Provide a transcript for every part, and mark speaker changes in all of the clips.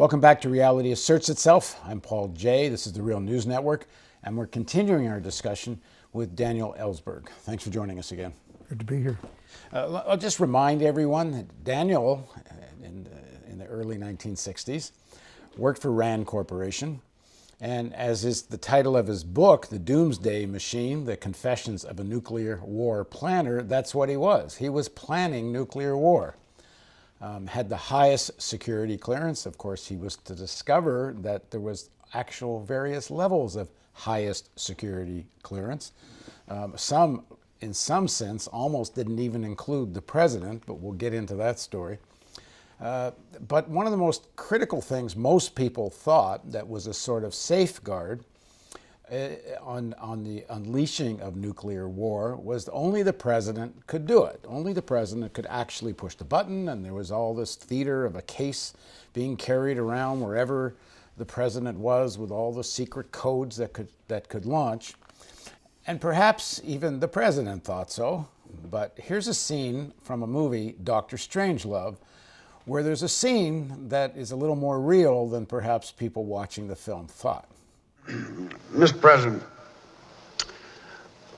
Speaker 1: Welcome back to Reality Asserts Itself. I'm Paul Jay. This is the Real News Network, and we're continuing our discussion with Daniel Ellsberg. Thanks for joining us again.
Speaker 2: Good to be here.
Speaker 1: I'll just remind everyone that Daniel, in the early 1960s, worked for RAND Corporation, and as is the title of his book, The Doomsday Machine, The Confessions of a Nuclear War Planner, that's what he was. He was planning nuclear war. Had the highest security clearance. Of course, he was to discover that there was actual various levels of highest security clearance. Some, in some sense, almost didn't even include the president, but we'll get into that story. But one of the most critical things most people thought that was a sort of safeguard on the unleashing of nuclear war was only the president could do it. Only the president could actually push the button, and there was all this theater of a case being carried around wherever the president was with all the secret codes that could launch. And perhaps even the president thought so. But here's a scene from a movie, Dr. Strangelove, where there's a scene that is a little more real than perhaps people watching the film thought.
Speaker 3: Mr. President,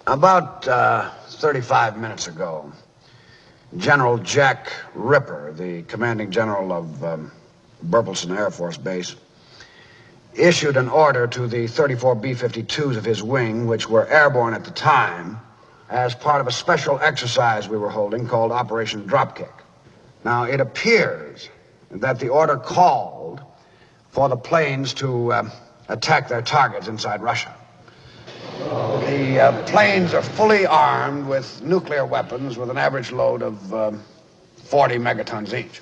Speaker 3: about 35 minutes ago, General Jack Ripper, the commanding general of Burleson Air Force Base, issued an order to the 34 B-52s of his wing, which were airborne at the time, as part of a special exercise we were holding called Operation Dropkick. Now, it appears that the order called for the planes to attack their targets inside Russia. The planes are fully armed with nuclear weapons with an average load of 40 megatons each.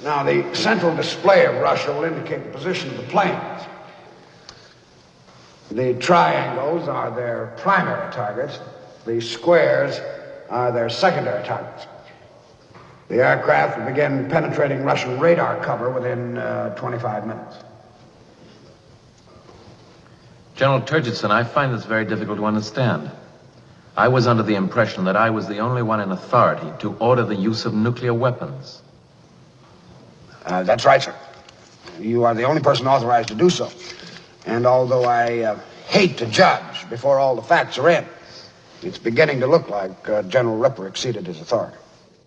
Speaker 3: Now, the central display of Russia will indicate the position of the planes. The triangles are their primary targets. The squares are their secondary targets. The aircraft will begin penetrating Russian radar cover within 25 minutes.
Speaker 4: General Turgidson, I find this very difficult to understand. I was under the impression that I was the only one in authority to order the use of nuclear weapons.
Speaker 3: That's right, sir. You are the only person authorized to do so. And although I hate to judge before all the facts are in, it's beginning to look like General Ripper exceeded his authority.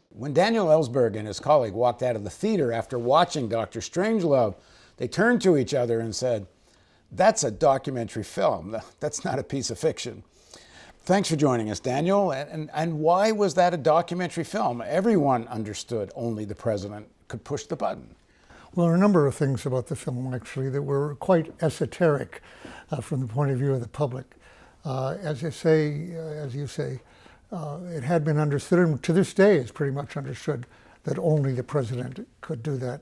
Speaker 1: When Daniel Ellsberg and his colleague walked out of the theater after watching Dr. Strangelove, they turned to each other and said, "That's a documentary film. That's not a piece of fiction." Thanks for joining us, Daniel. And why was that a documentary film? Everyone understood only the president could push the button.
Speaker 2: Well, there are a number of things about the film, actually, that were quite esoteric from the point of view of the public. As you say, it had been understood, and to this day it's pretty much understood, that only the president could do that.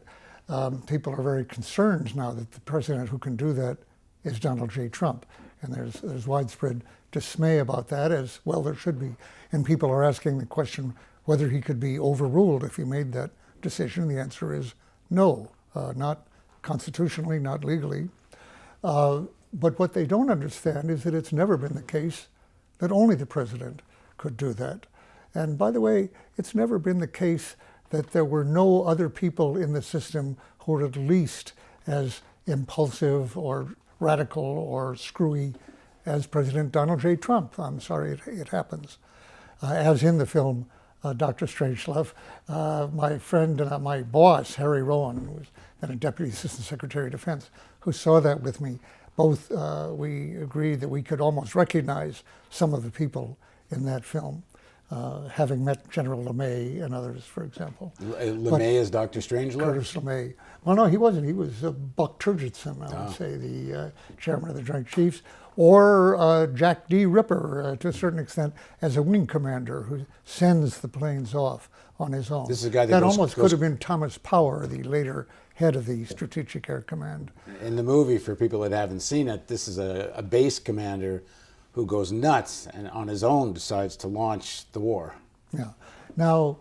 Speaker 2: People are very concerned now that the president who can do that is Donald J. Trump. And there's widespread dismay about that, as well there should be. And people are asking the question whether he could be overruled if he made that decision. The answer is no, not constitutionally, not legally. But what they don't understand is that it's never been the case that only the president could do that. And by the way, it's never been the case that there were no other people in the system who were at least as impulsive or radical or screwy as President Donald J. Trump. I'm sorry, it happens. As in the film Dr. Strangelove, my friend and my boss, Harry Rowan, who was then a Deputy Assistant Secretary of Defense, who saw that with me, both we agreed that we could almost recognize some of the people in that film. Having met General LeMay and others, for example.
Speaker 1: LeMay is Dr. Strangelove?
Speaker 2: Curtis LeMay. Well, no, he wasn't. He was Buck Turgidson, I would say, the chairman of the Joint Chiefs, or Jack D. Ripper, to a certain extent, as a wing commander who sends the planes off on his own.
Speaker 1: This is a guy
Speaker 2: that almost could have been Thomas Power, the later head of the Strategic Air Command.
Speaker 1: In the movie, for people that haven't seen it, this is a base commander who goes nuts and on his own decides to launch the war.
Speaker 2: Yeah. Now,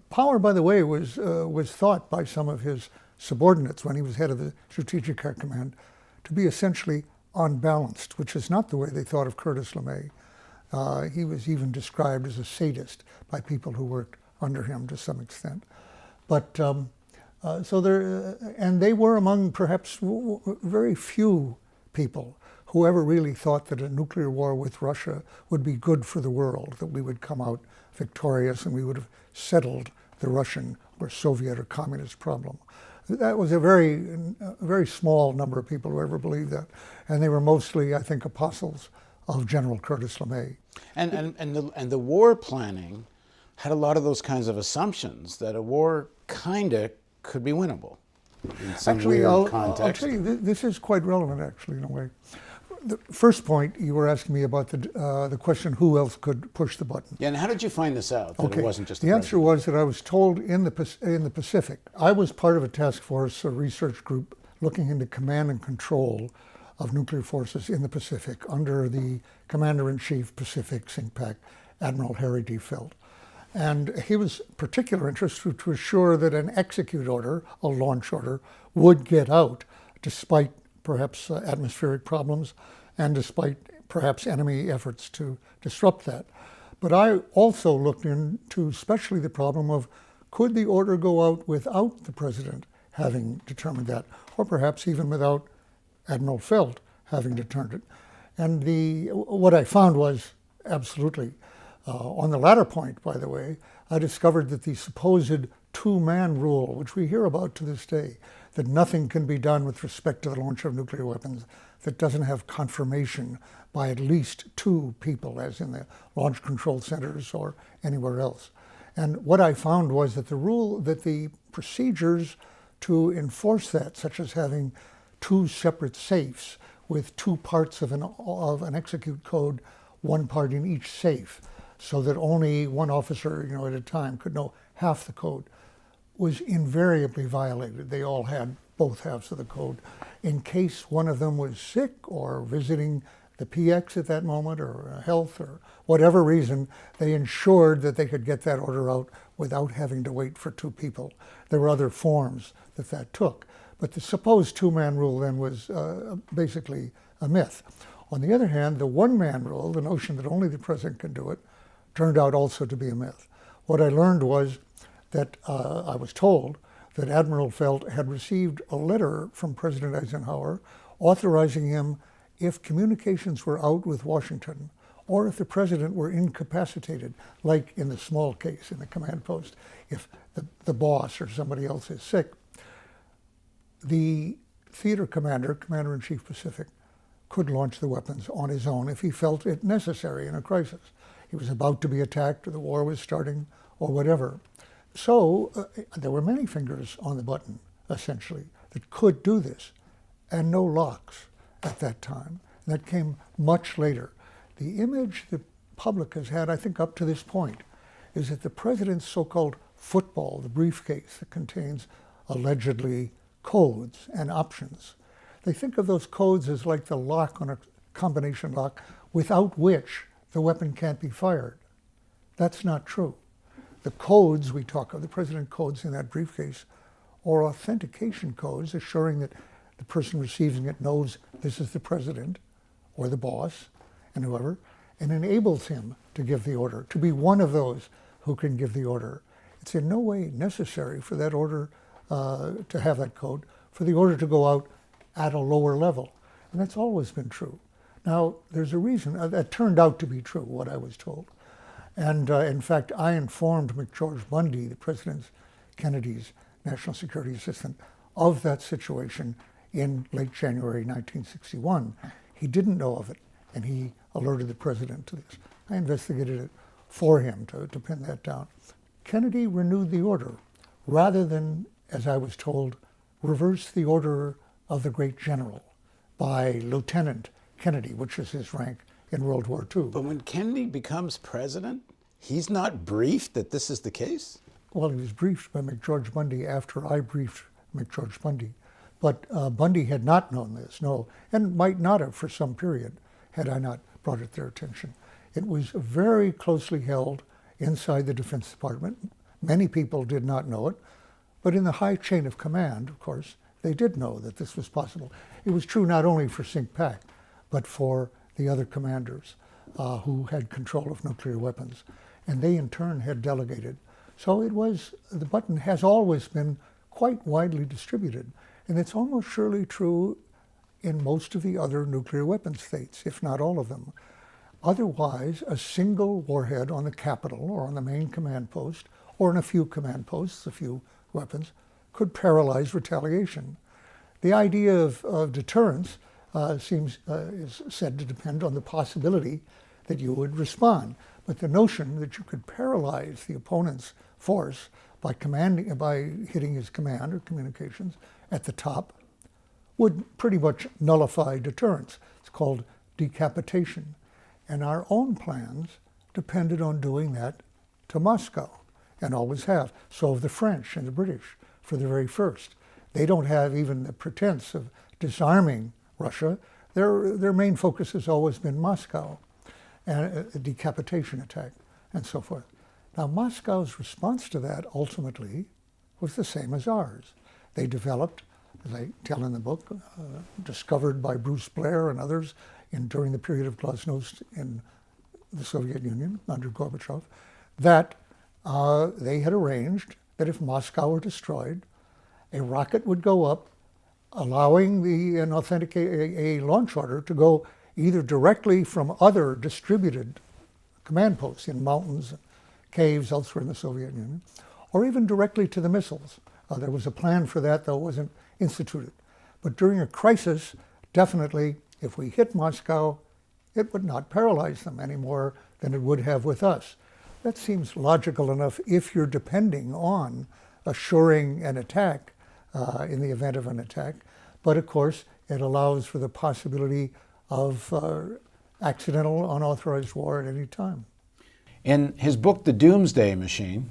Speaker 2: Power, by the way, was thought by some of his subordinates when he was head of the Strategic Air Command to be essentially unbalanced, which is not the way they thought of Curtis LeMay. He was even described as a sadist by people who worked under him to some extent. But So there, and they were among perhaps very few people who ever really thought that a nuclear war with Russia would be good for the world, that we would come out victorious and we would have settled the Russian or Soviet or communist problem. That was a very small number of people who ever believed that, and they were mostly, I think, apostles of General Curtis LeMay.
Speaker 1: And the war planning had a lot of those kinds of assumptions that a war kinda could be winnable in some
Speaker 2: Actually,
Speaker 1: weird
Speaker 2: I'll
Speaker 1: context.
Speaker 2: tell you, this is quite relevant, actually, in a way. The first point, you were asking me about the question, who else could push the button?
Speaker 1: Yeah, and how did you find this out, that it wasn't just
Speaker 2: the answer was that I was told in the Pacific. I was part of a task force, a research group, looking into command and control of nuclear forces in the Pacific under the Commander-in-Chief Pacific CINCPAC, Admiral Harry D. Felt. And he was particular interested to assure that an execute order, a launch order, would get out despite perhaps atmospheric problems and despite perhaps enemy efforts to disrupt that. But I also looked into especially the problem of, could the order go out without the president having determined that, or perhaps even without Admiral Felt having determined it? And what I found was absolutely. On the latter point, by the way, I discovered that the supposed two-man rule, which we hear about to this day, that nothing can be done with respect to the launch of nuclear weapons that doesn't have confirmation by at least two people, as in the launch control centers or anywhere else. And what I found was that the procedures to enforce that, such as having two separate safes with two parts of an execute code, one part in each safe, so that only one officer, at a time could know half the code, was invariably violated. They all had both halves of the code. In case one of them was sick or visiting the PX at that moment, or health, or whatever reason, they ensured that they could get that order out without having to wait for two people. There were other forms that took. But the supposed two-man rule then was basically a myth. On the other hand, the one-man rule, the notion that only the president can do it, turned out also to be a myth. What I learned was that I was told that Admiral Felt had received a letter from President Eisenhower authorizing him, if communications were out with Washington, or if the president were incapacitated, like in the small case in the command post, if the boss or somebody else is sick, the theater commander, Commander-in-Chief Pacific, could launch the weapons on his own if he felt it necessary in a crisis. He was about to be attacked, or the war was starting, or whatever. So there were many fingers on the button, essentially, that could do this, and no locks at that time. And that came much later. The image the public has had, I think, up to this point, is that the president's so-called football, the briefcase that contains allegedly codes and options, they think of those codes as like the lock on a combination lock without which the weapon can't be fired. That's not true. The codes we talk of, the president codes in that briefcase, are authentication codes assuring that the person receiving it knows this is the president or the boss and whoever, and enables him to give the order, to be one of those who can give the order. It's in no way necessary for that order to have that code, for the order to go out at a lower level. And that's always been true. Now, there's a reason that turned out to be true, what I was told. And in fact, I informed McGeorge Bundy, the President Kennedy's national security assistant, of that situation in late January 1961. He didn't know of it, and he alerted the president to this. I investigated it for him to pin that down. Kennedy renewed the order, rather than, as I was told, reverse the order of the great general by Lieutenant Kennedy, which is his rank in World War II.
Speaker 1: But when Kennedy becomes president, he's not briefed that this is the case?
Speaker 2: Well, he was briefed by McGeorge Bundy after I briefed McGeorge Bundy. But Bundy had not known this, no, and might not have for some period had I not brought it to their attention. It was very closely held inside the Defense Department. Many people did not know it, but in the high chain of command, of course, they did know that this was possible. It was true not only for CINCPAC, but for the other commanders who had control of nuclear weapons. And they in turn had delegated. So it was, the button has always been quite widely distributed. And it's almost surely true in most of the other nuclear weapon states, if not all of them. Otherwise, a single warhead on the capital or on the main command post, or in a few command posts, a few weapons, could paralyze retaliation. The idea of deterrence is said to depend on the possibility that you would respond. But the notion that you could paralyze the opponent's force by hitting his command or communications at the top would pretty much nullify deterrence. It's called decapitation. And our own plans depended on doing that to Moscow, and always have. So have the French and the British for the very first. They don't have even the pretense of disarming Russia. Their main focus has always been Moscow and a decapitation attack and so forth. Now, Moscow's response to that ultimately was the same as ours. They developed, as I tell in the book, discovered by Bruce Blair and others during the period of glasnost in the Soviet Union under Gorbachev, that they had arranged that if Moscow were destroyed, a rocket would go up, allowing a launch order to go either directly from other distributed command posts in mountains, caves elsewhere in the Soviet Union, or even directly to the missiles. There was a plan for that, though it wasn't instituted. But during a crisis, definitely, if we hit Moscow, it would not paralyze them any more than it would have with us. That seems logical enough if you're depending on assuring an attack in the event of an attack. But of course, it allows for the possibility of accidental, unauthorized war at any time.
Speaker 1: In his book, The Doomsday Machine,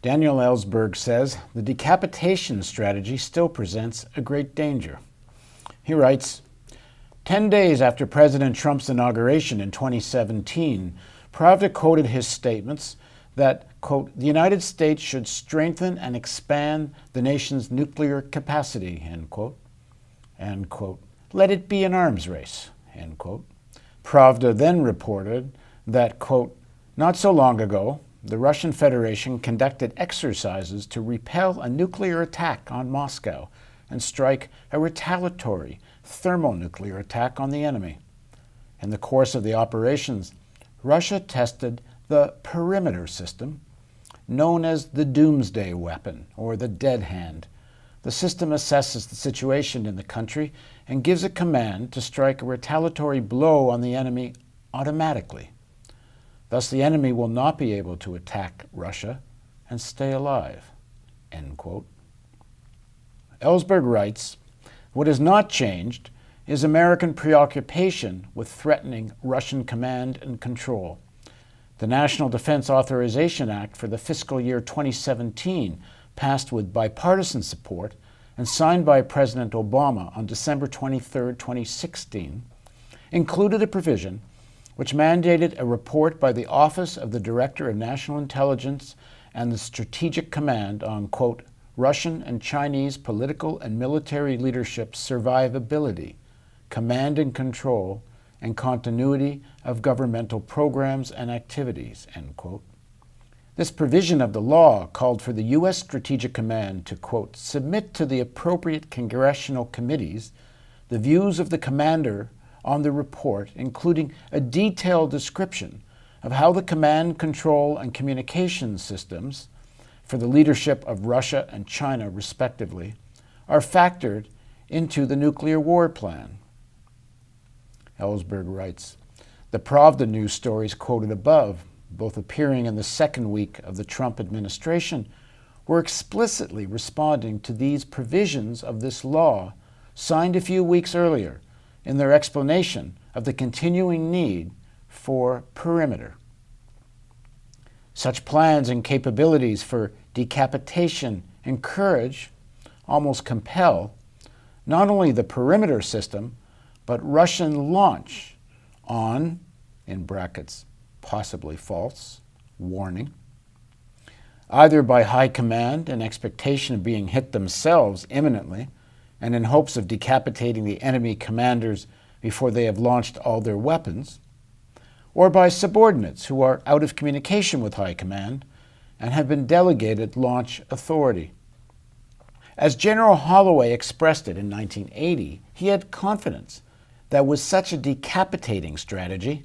Speaker 1: Daniel Ellsberg says the decapitation strategy still presents a great danger. He writes, 10 days after President Trump's inauguration in 2017, Pravda quoted his statements that, quote, the United States should strengthen and expand the nation's nuclear capacity, end quote, and, quote, let it be an arms race, end quote. Pravda then reported that, quote, not so long ago, the Russian Federation conducted exercises to repel a nuclear attack on Moscow and strike a retaliatory thermonuclear attack on the enemy. In the course of the operations, Russia tested the perimeter system, known as the Doomsday weapon or the dead hand. The system assesses the situation in the country and gives a command to strike a retaliatory blow on the enemy automatically. Thus, the enemy will not be able to attack Russia and stay alive, end quote. Ellsberg writes, what has not changed is American preoccupation with threatening Russian command and control. The National Defense Authorization Act for the fiscal year 2017, passed with bipartisan support and signed by President Obama on December 23, 2016, included a provision which mandated a report by the Office of the Director of National Intelligence and the Strategic Command on, quote, Russian and Chinese political and military leadership's survivability, command and control, and continuity of governmental programs and activities, end quote. This provision of the law called for the U.S. Strategic Command to, quote, submit to the appropriate congressional committees the views of the commander on the report, including a detailed description of how the command, control, and communication systems for the leadership of Russia and China, respectively, are factored into the nuclear war plan. Ellsberg writes, the Pravda news stories quoted above, both appearing in the second week of the Trump administration, were explicitly responding to these provisions of this law signed a few weeks earlier in their explanation of the continuing need for perimeter. Such plans and capabilities for decapitation encourage, almost compel, not only the perimeter system, but Russian launch on, in brackets, possibly false, warning, either by high command in expectation of being hit themselves imminently and in hopes of decapitating the enemy commanders before they have launched all their weapons, or by subordinates who are out of communication with high command and have been delegated launch authority. As General Holloway expressed it in 1980, he had confidence that with such a decapitating strategy,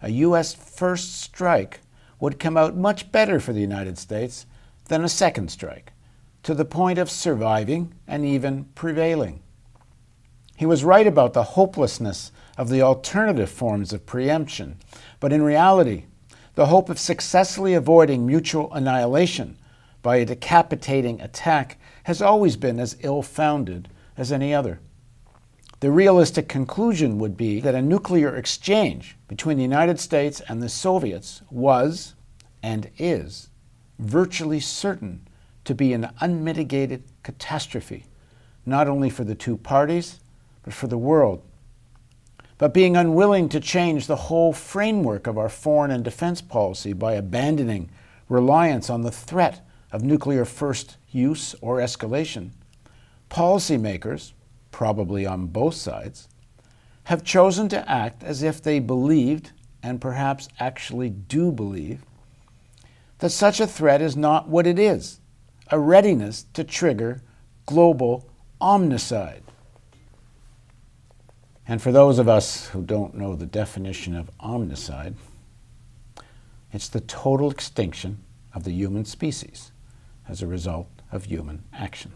Speaker 1: a U.S. first strike would come out much better for the United States than a second strike, to the point of surviving and even prevailing. He was right about the hopelessness of the alternative forms of preemption, but in reality, the hope of successfully avoiding mutual annihilation by a decapitating attack has always been as ill-founded as any other. The realistic conclusion would be that a nuclear exchange between the United States and the Soviets was, and is, virtually certain to be an unmitigated catastrophe, not only for the two parties, but for the world. But being unwilling to change the whole framework of our foreign and defense policy by abandoning reliance on the threat of nuclear first use or escalation, policymakers, probably on both sides, have chosen to act as if they believed, and perhaps actually do believe, that such a threat is not what it is, a readiness to trigger global omnicide. And for those of us who don't know the definition of omnicide, it's the total extinction of the human species as a result of human action.